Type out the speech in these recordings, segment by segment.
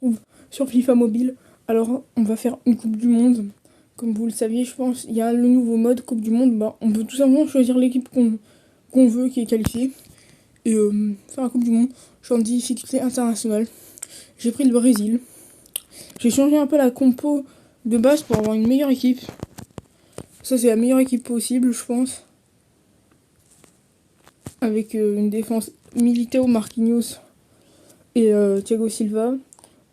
retrouve sur FIFA Mobile. Alors, on va faire une Coupe du Monde. Comme vous le saviez, je pense, il y a le nouveau mode Coupe du Monde. Bah, on peut tout simplement choisir l'équipe qu'on veut, qui est qualifiée. Et faire la Coupe du Monde. Je suis en difficulté internationale. J'ai pris le Brésil. J'ai changé un peu la compo de base pour avoir une meilleure équipe. Ça, c'est la meilleure équipe possible, je pense. Avec une défense Militao, Marquinhos et Thiago Silva.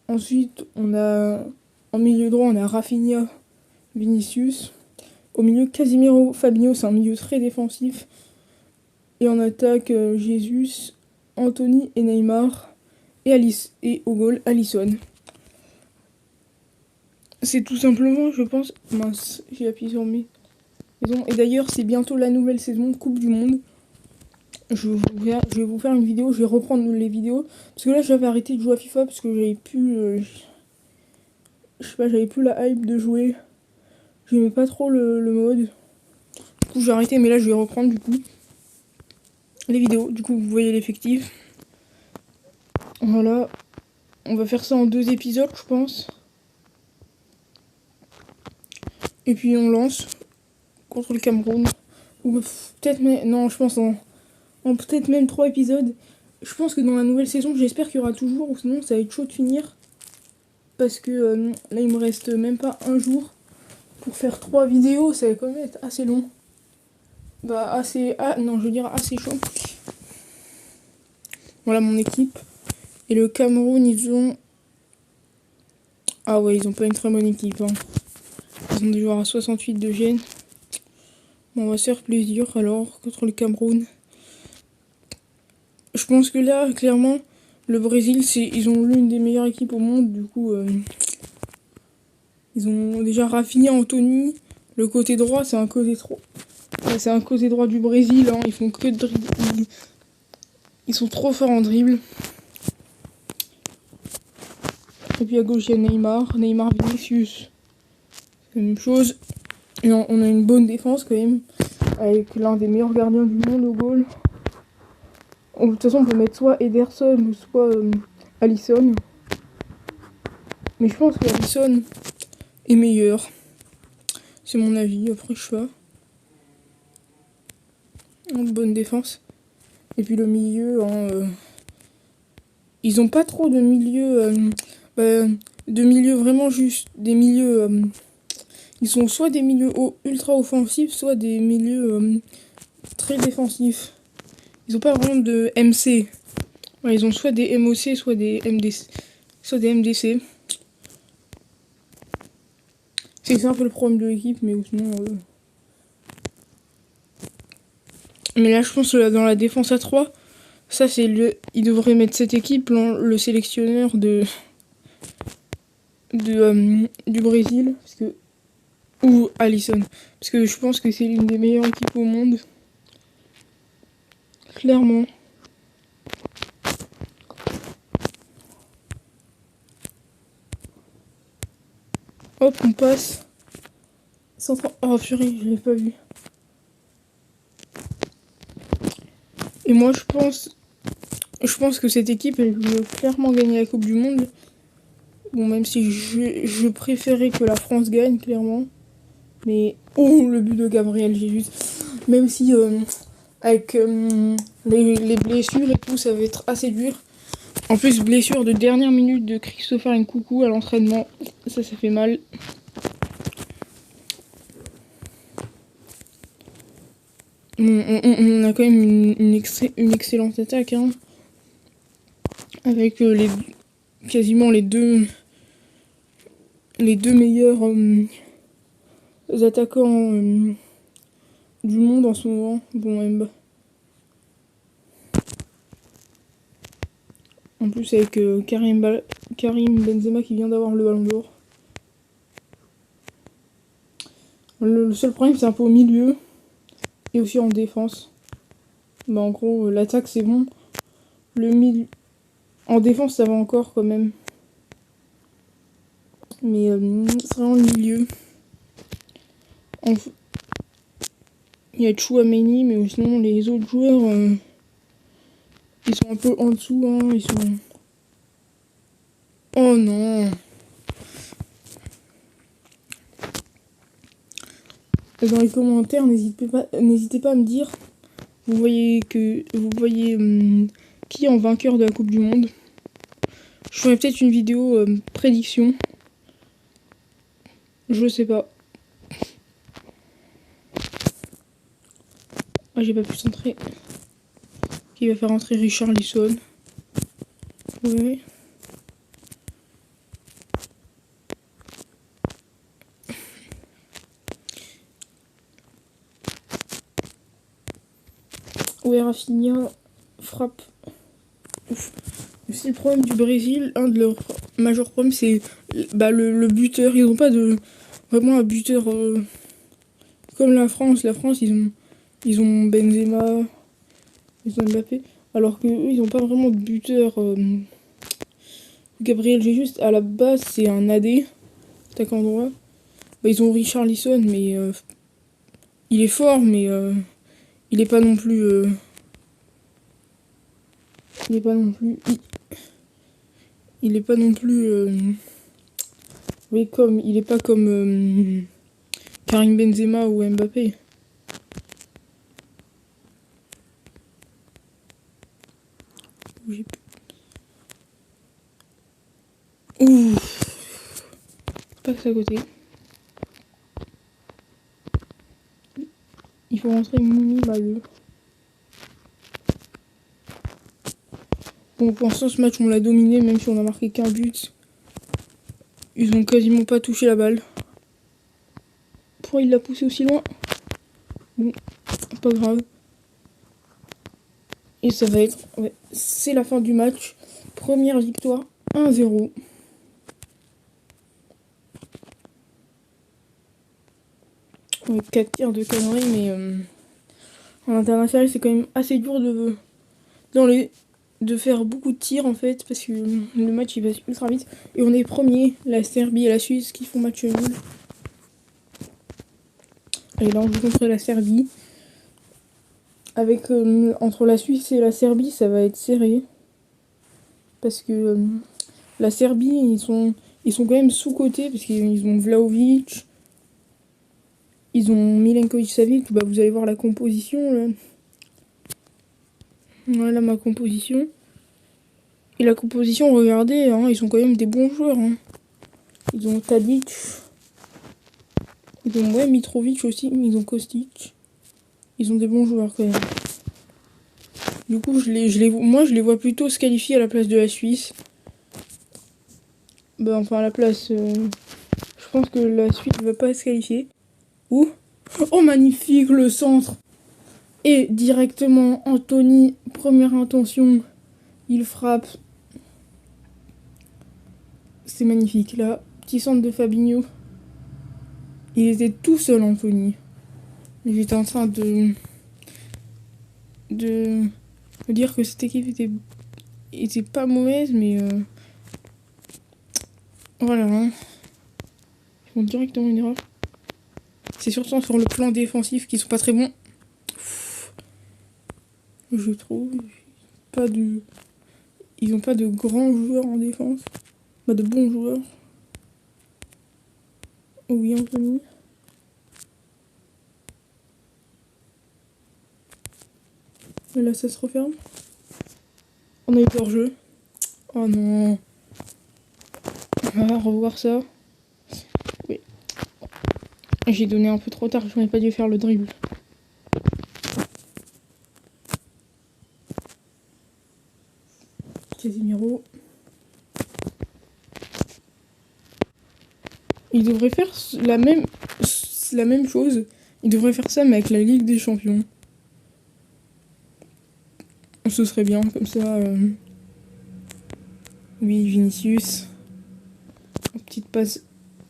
Ensuite, on a en milieu droit, on a Rafinha, Vinicius. Au milieu, Casemiro, Fabinho, c'est un milieu très défensif. Et en attaque, Jesus, Anthony et Neymar. Et au goal, Alisson. C'est tout simplement, je pense... Mince, j'ai appuyé sur mes saisons. Et d'ailleurs, c'est bientôt la nouvelle saison Coupe du Monde. Je vais vous faire une vidéo, je vais reprendre les vidéos. Parce que là, j'avais arrêté de jouer à FIFA parce que j'avais plus... je sais pas, j'avais plus la hype de jouer. J'aimais pas trop le mode. Du coup, j'ai arrêté, mais là, je vais reprendre du coup les vidéos. Du coup, vous voyez l'effectif. Voilà. On va faire ça en 2 épisodes, je pense. Et puis, on lance contre le Cameroun. Ou peut-être même... Non, je pense en peut-être même 3 épisodes. Je pense que dans la nouvelle saison, j'espère qu'il y aura toujours. Ou sinon, ça va être chaud de finir. Parce que là, il me reste même pas un jour. Pour faire 3 vidéos, ça va quand même être assez long. Bah, assez... Ah, non, je veux dire assez chaud. Voilà mon équipe. Et le Cameroun, ils ont... Ah ouais, ils ont pas une très bonne équipe. Hein. Ils ont des joueurs à 68 de gêne. Bon, on va se faire plaisir alors contre le Cameroun. Je pense que là, clairement, le Brésil, ils ont l'une des meilleures équipes au monde. Du coup, ils ont déjà Rafinha, Anthony. Le côté droit, c'est un côté trop... Ouais, c'est un côté droit du Brésil. Hein. Ils font que de dribble. Ils sont trop forts en dribble. Et puis à gauche, il y a Neymar, Vinicius. C'est la même chose. Et on a une bonne défense quand même. Avec l'un des meilleurs gardiens du monde au goal. De toute façon, on peut mettre soit Ederson ou soit Alisson. Mais je pense que Alisson est meilleur. C'est mon avis, après je sais pas. Une bonne défense. Et puis le milieu, ils ont pas trop de milieux... de milieux vraiment juste. Des milieux... ils sont soit des milieux ultra offensifs, soit des milieux très défensifs. Ils ont pas vraiment de MC. Ouais, ils ont soit des MOC, soit des MDC. C'est un peu le problème de l'équipe, mais sinon... Mais là, je pense que dans la défense à 3, ça c'est il devrait mettre cette équipe, le sélectionneur du Brésil, parce que... Ou Alisson. Parce que je pense que c'est l'une des meilleures équipes au monde. Clairement. Hop, on passe. Oh purée, je l'ai pas vu. Et moi, je pense que cette équipe, elle veut clairement gagner la Coupe du Monde. Bon, même si je préférais que la France gagne, clairement. Mais, oh, le but de Gabriel Jesus. Même si, avec les blessures et tout, ça va être assez dur. En plus, blessure de dernière minute de Christopher Nkunku à l'entraînement. Ça fait mal. On a quand même une excellente attaque. Hein, avec quasiment les deux meilleurs attaquants du monde en ce moment. Bon, en plus avec Karim Benzema qui vient d'avoir le ballon d'or. Le seul problème, c'est un peu au milieu et aussi en défense. Bah, en gros, l'attaque, c'est bon. En défense, ça va encore quand même. Mais c'est vraiment le milieu. Il y a Chouameni, mais sinon les autres joueurs, ils sont un peu en dessous. Hein, ils sont... Oh non. Dans les commentaires, n'hésitez pas à me dire, vous voyez qui est en vainqueur de la Coupe du Monde. Je ferai peut-être une vidéo prédiction. Je sais pas. Ah, j'ai pas pu centrer. Qui va faire entrer Richarlison. Ouais. Ouais, Rafinha frappe. Ouf. C'est le problème du Brésil. Un de leurs majeurs problèmes, c'est le buteur. Ils n'ont pas vraiment un buteur comme la France. La France, ils ont Benzema, ils ont Mbappé. Alors que eux, ils n'ont pas vraiment de buteur. Gabriel Jesus, à la base, c'est un AD, attaquant droit. Ils ont Richarlison, mais il est fort, mais il est pas non plus. Il est pas non plus. Il est pas non plus. Oui, il est pas comme Karim Benzema ou Mbappé. Ouh. Passe à côté. Il faut rentrer Mimi Maillot. Bon, pour l'instant, ce match, on l'a dominé, même si on a marqué qu'un but. Ils ont quasiment pas touché la balle. Pourquoi il l'a poussé aussi loin? Bon, pas grave. Et ça va être... Ouais, c'est la fin du match. Première victoire, 1-0. Ouais, 4 tirs de conneries, mais en international, c'est quand même assez dur de faire beaucoup de tirs, en fait, parce que le match, il va ultra vite. Et on est premier, la Serbie et la Suisse qui font match nul. Et là, on joue contre la Serbie. Avec entre la Suisse et la Serbie, ça va être serré. Parce que la Serbie, ils sont quand même sous-cotés, parce qu'ils ont Vlahovic, ils ont Milenkovic-Savic. Bah, vous allez voir la composition, là. Voilà ma composition. Et la composition, regardez, hein, ils sont quand même des bons joueurs. Hein. Ils ont Tadic. Ils ont Mitrovic aussi, mais ils ont Kostic. Ils ont des bons joueurs quand même. Du coup, moi, je les vois plutôt se qualifier à la place de la Suisse. Bah, enfin, à la place... je pense que la Suisse ne va pas se qualifier. Ouh. Oh, magnifique, le centre. Et directement, Anthony, première intention. Il frappe. C'est magnifique, là. Petit centre de Fabinho. Il était tout seul, Anthony. J'étais en train de dire que cette équipe était pas mauvaise, mais voilà. Hein. Ils font directement une erreur. C'est surtout sur le plan défensif qu'ils sont pas très bons. Je trouve. Ils ont pas de grands joueurs en défense. Pas de bons joueurs. Oh oui, Anthony. Et là, ça se referme. On a eu hors-jeu. Oh non. On va revoir ça. Oui. J'ai donné un peu trop tard, j'aurais pas dû faire le dribble. Casemiro. Il devrait faire la même chose. Il devrait faire ça, mais avec la Ligue des Champions. Ce serait bien, comme ça. Oui, Vinicius. Une petite passe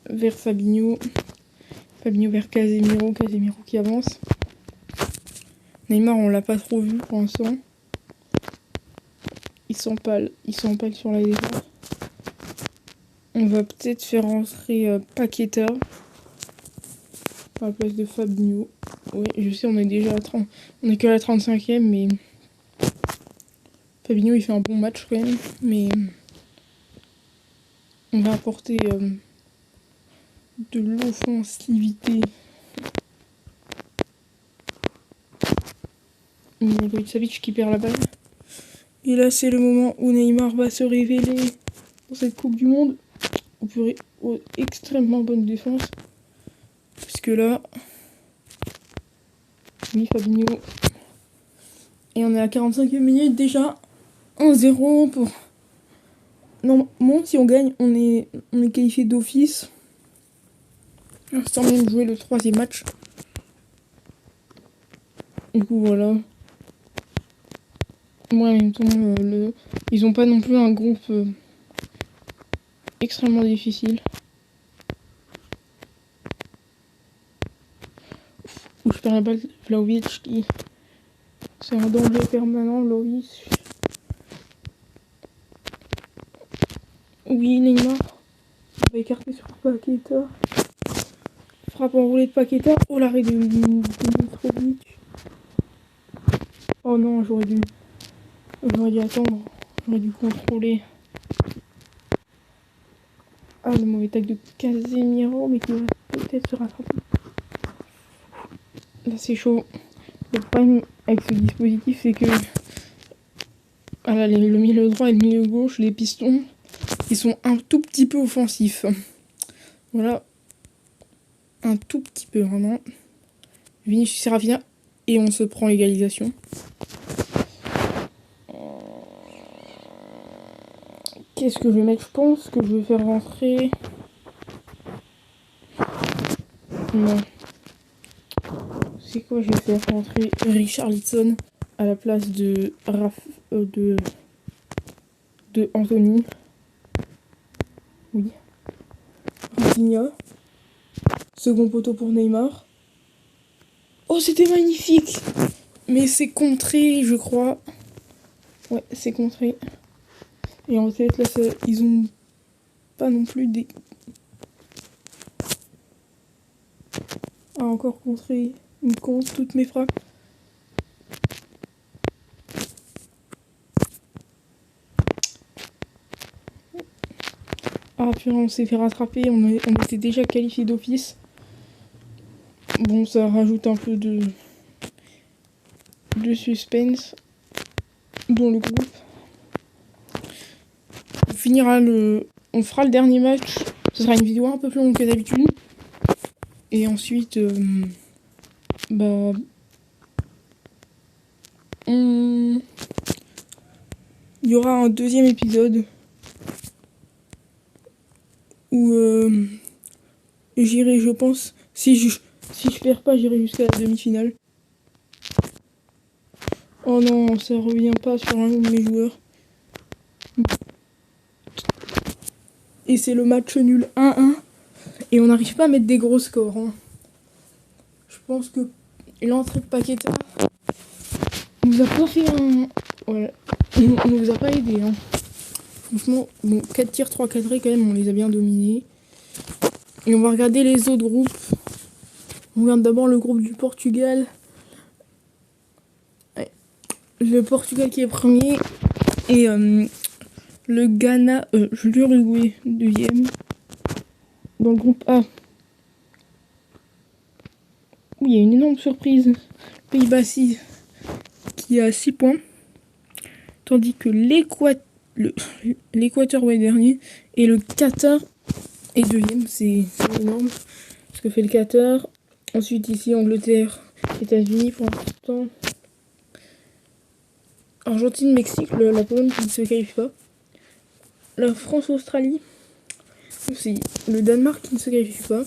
vers Fabinho. Fabinho vers Casemiro. Casemiro qui avance. Neymar, on l'a pas trop vu pour l'instant. Il s'empale sur la défense. On va peut-être faire rentrer Paqueta à la place de Fabinho. Oui, je sais, on est déjà à 30. On est que à la 35e, mais Fabinho il fait un bon match quand même. Mais On va apporter de l'offensivité. Milinkovic qui perd la balle. Et là, c'est le moment où Neymar va se révéler dans cette Coupe du Monde. On peut extrêmement bonne défense. Puisque là, oui, Fabinho. Et on est à 45e minute déjà. 1-0 pour... Normalement, si on gagne, on est qualifié d'office. Sans même jouer le 3e match. Du coup, voilà. Moi, en même temps, ils ont pas non plus un groupe extrêmement difficile. Où je perds la balle, Vlahovic qui... C'est un danger permanent, Vlahovic. Oui, Neymar. On va écarter sur Paqueta. Frappe enroulée de Paqueta. Oh, l'arrêt de Mitrovic. Oh non, j'aurais dû attendre. J'aurais dû contrôler. Ah, le mauvais tac de Casemiro, mais qui va peut-être se rattraper. Là, c'est chaud. Le problème avec ce dispositif, c'est que le milieu droit et le milieu gauche, les pistons, ils sont un tout petit peu offensifs. Voilà. Un tout petit peu, vraiment. Vinicius et Rafinha. Et on se prend l'égalisation. Qu'est-ce que je vais mettre? Je pense que je vais faire rentrer... Non. C'est quoi? Je vais faire rentrer Richarlison à la place de Anthony. Oui. Rafinha. Second poteau pour Neymar. Oh, c'était magnifique! Mais c'est contré, je crois. Ouais, c'est contré. Et en fait, là, ils ont pas non plus des... Ah, encore contré. Une compte toutes mes frappes. Ah, puis on s'est fait rattraper. On était déjà qualifié d'office. Bon, ça rajoute un peu de suspense dans le groupe. On fera le dernier match. Ce sera une vidéo un peu plus longue que d'habitude. Et ensuite, il y aura un deuxième épisode où j'irai, je pense, si je perds pas, j'irai jusqu'à la demi-finale. Oh non, ça revient pas sur un de mes joueurs. Et c'est le match nul 1-1. Et on n'arrive pas à mettre des gros scores. Hein. Je pense que l'entrée de Paqueta nous a pas fait un... Voilà. On nous a pas aidé. Hein. Franchement, bon, 4 tirs, 3 cadrés quand même, on les a bien dominés. Et on va regarder les autres groupes. On regarde d'abord le groupe du Portugal. Ouais. Le Portugal qui est premier. Et le Ghana, l'Uruguay deuxième. Dans le groupe A. Oui, il y a une énorme surprise. Pays-Bas qui a 6 points. Tandis que l'Équateur est dernier. Et le Qatar est deuxième. C'est énorme. Ce que fait le Qatar. Ensuite ici Angleterre, États-Unis pour l'instant. Argentine, Mexique, la Pologne qui ne se qualifie pas. La France, Australie. C'est le Danemark qui ne se qualifie pas.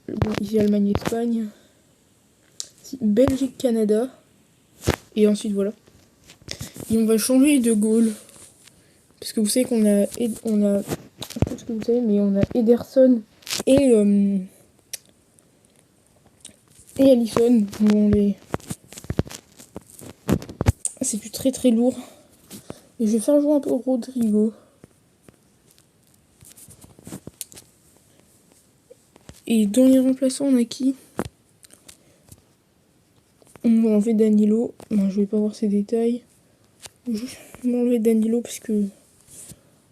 Bon, ici Allemagne, Espagne. Belgique, Canada. Et ensuite voilà. Et on va changer de goal. Parce que vous savez qu'on a... Je pense que vous savez, mais on a Ederson et Alisson. Bon, c'est du très très lourd. Et je vais faire jouer un peu Rodrigo. Et dans les remplaçants, on a qui? On va enlever Danilo. Ben, je vais pas voir ses détails. Je vais enlever Danilo parce que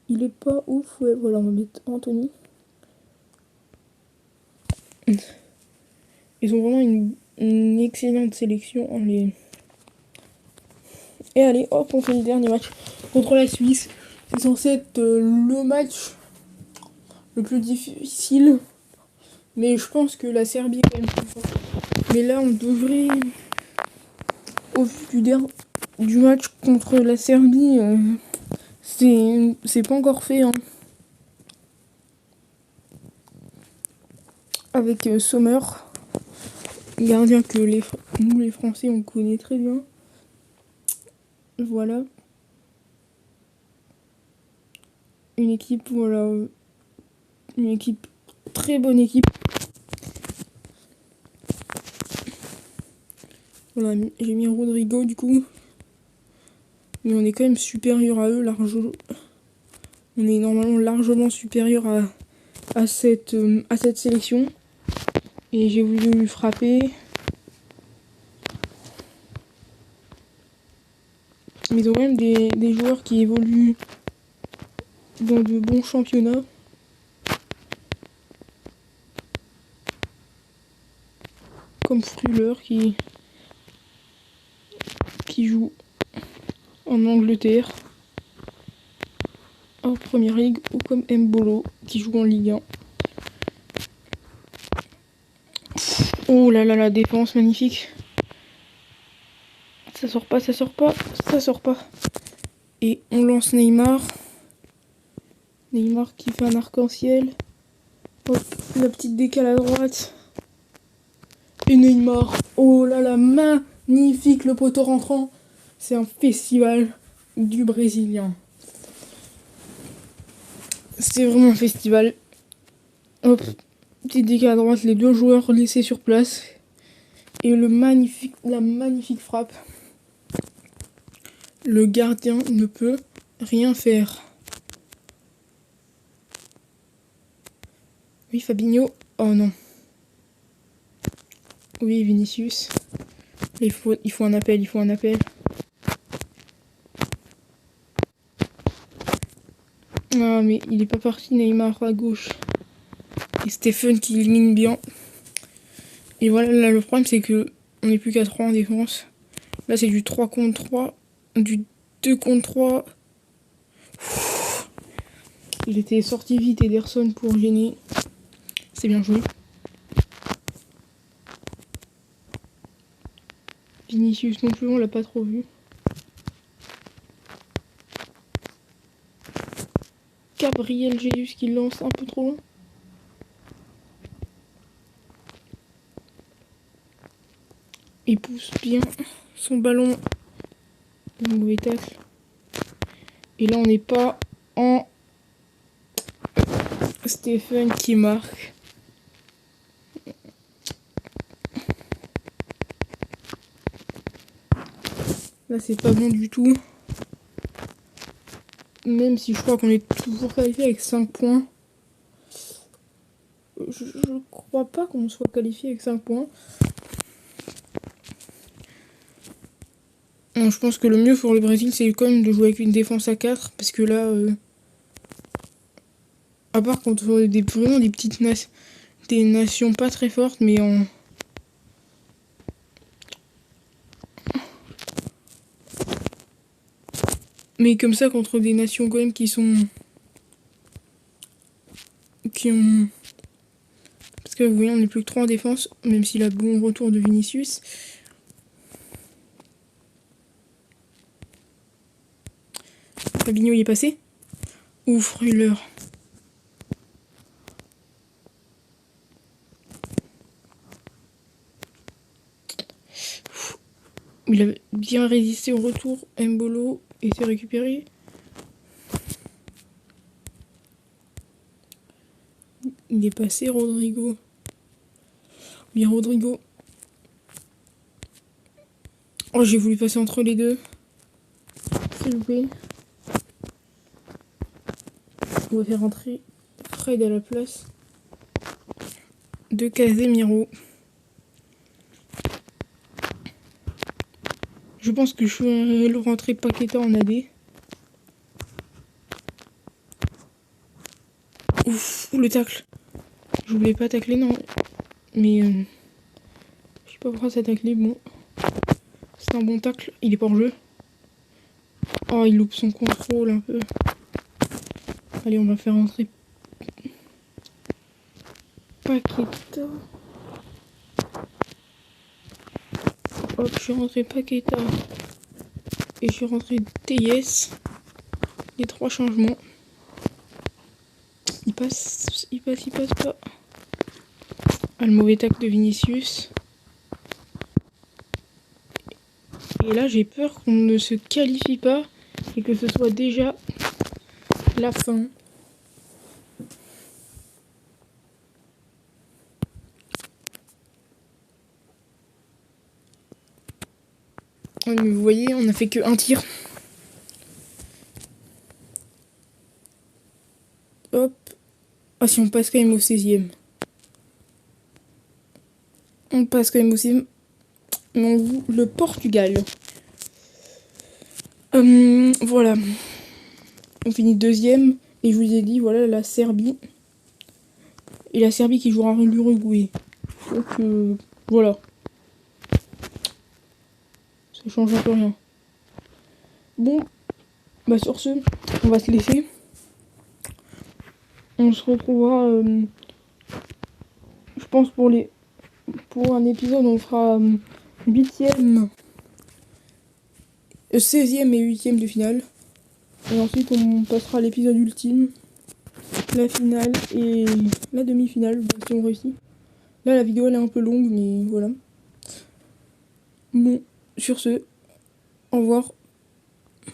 il est pas ouf. Ouais, voilà, on va mettre Anthony. Ils ont vraiment une excellente sélection. Et allez, hop, on fait le dernier match contre la Suisse. C'est censé être le match le plus difficile. Mais je pense que la Serbie est quand même plus forte. Mais là, on devrait, au vu du match contre la Serbie, c'est pas encore fait. Hein. Avec Sommer, gardien que nous les Français on connaît très bien. Voilà. Une équipe, voilà. Une équipe, très bonne équipe. Voilà, j'ai mis Rodrigo du coup. Mais on est quand même supérieur à eux, largement. On est normalement largement supérieur à cette sélection. Et j'ai voulu lui frapper. Mais ils ont quand même des joueurs qui évoluent dans de bons championnats. Comme Früller qui joue en Angleterre en Première Ligue, ou comme Mbolo qui joue en Ligue 1. Oh là là, la défense magnifique. Ça sort pas, ça sort pas, ça sort pas. Et on lance Neymar. Neymar qui fait un arc-en-ciel. Hop, la petite décale à droite. Et Neymar. Oh là là, magnifique le poteau rentrant. C'est un festival du Brésilien. C'est vraiment un festival. Hop, petite décale à droite, les deux joueurs laissés sur place. Et la magnifique frappe. Le gardien ne peut rien faire. Oui, Fabinho. Oh non. Oui, Vinicius. Il faut un appel, il faut un appel. Ah, mais il est pas parti, Neymar à gauche. Et Stephen qui élimine bien. Et voilà, là, le problème, c'est que on n'est plus qu'à 3 en défense. Là, c'est du 3 contre 3. Du 2 contre 3. Il était sorti vite, Ederson, pour gêner. C'est bien joué. Vinicius non plus, on l'a pas trop vu. Gabriel Jesus qui lance un peu trop loin. Il pousse bien son ballon. Un mauvais tacle. Et là, on n'est pas en Stephen qui marque. Là, c'est pas bon du tout. Même si je crois qu'on est toujours qualifié avec 5 points. Je crois pas qu'on soit qualifié avec 5 points. Non, je pense que le mieux pour le Brésil, c'est quand même de jouer avec une défense à 4. Parce que là, à part contre vraiment des petites des nations pas très fortes, mais en... Mais comme ça, contre des nations quand même qui ont... Parce que vous voyez, on n'est plus que 3 en défense, même s'il a bon retour de Vinicius. Fabinho y est passé. Ouf, Früller. Il a bien résisté au retour. Mbolo était récupéré. Il est passé, Rodrigo. Oui, Rodrigo. Oh, j'ai voulu passer entre les deux. S'il vous plaît. On va faire entrer Fred à la place de Casemiro. Je pense que je vais le rentrer Paqueta en AD. Ouf, le tacle. Je voulais pas tacler, non. Mais je sais pas pourquoi ça taclé. Bon, c'est un bon tacle. Il est pas en jeu. Oh, il loupe son contrôle un peu. Allez, on va faire rentrer Paqueta. Hop, je suis rentré Paqueta. Et je suis rentré TS. Les 3 changements. Il passe, il passe pas. Ah, le mauvais tacle de Vinicius. Et là, j'ai peur qu'on ne se qualifie pas et que ce soit déjà la fin. Mais vous voyez, on a fait que un tir. Hop. Ah, si on passe quand même au 16e. On passe quand même au 16e. Mais on joue le Portugal. Voilà. On finit 2e. Et je vous ai dit, voilà, la Serbie. Et la Serbie qui jouera l'Uruguay. Donc, voilà. Ça change un peu rien. Bon, bah sur ce, on va se laisser. On se retrouvera, je pense, pour un épisode, on fera 8e, 16e et 8e de finale. Et ensuite, on passera à l'épisode ultime, la finale et la demi-finale, si on réussit. Là, la vidéo, elle est un peu longue, mais voilà. Bon, sur ce, au revoir.